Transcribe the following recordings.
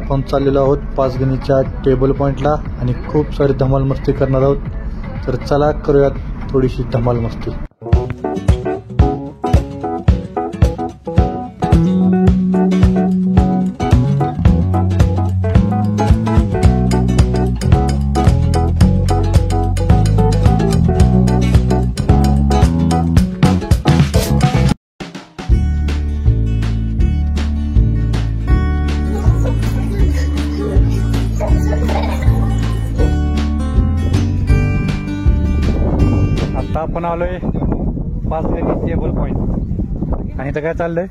आपण चाललेलो आहोत पाचगणीच्या टेबल पॉईंटला आणि खूप सारी धमाल मस्ती करणार आहोत। तर चला करूयात थोडीशी धमाल मस्ती। आता आपण आलोय पाचगणी टेबल पॉइंट आणि इथं काय चाललंय?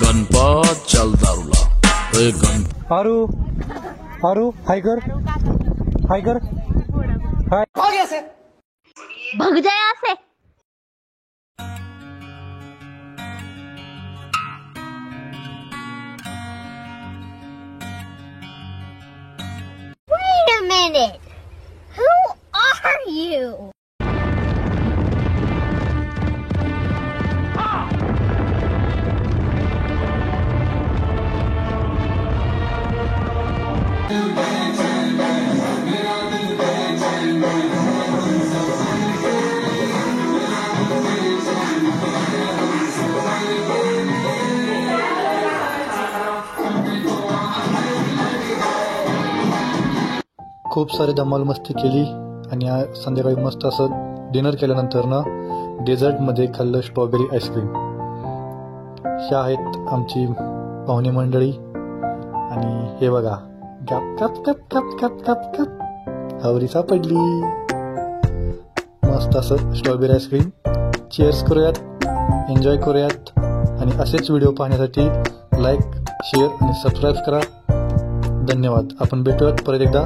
गणपत चल दारूला आरू आरू हाय कर हाय कर हाय भग जाए यहाँ से। Wait a minute. Who are you? खूप सारी धमाल मस्ती केली आणि संध्याकाळी मस्त असं डिनर केल्यानंतर ना डेझर्टमध्ये खाल्लं स्ट्रॉबेरी आईस्क्रीम। ह्या आहेत आमची पाहुणे मंडळी आणि हे बघा गप गप गप गप गप गप गप हवरी सापडली मस्त असं स्ट्रॉबेरी आईस्क्रीम। चीअर्स करूयात, एन्जॉय करूयात आणि असेच व्हिडिओ पाहण्यासाठी लाईक शेअर आणि सबस्क्राईब करा। धन्यवाद। आपण भेटूयात परत एकदा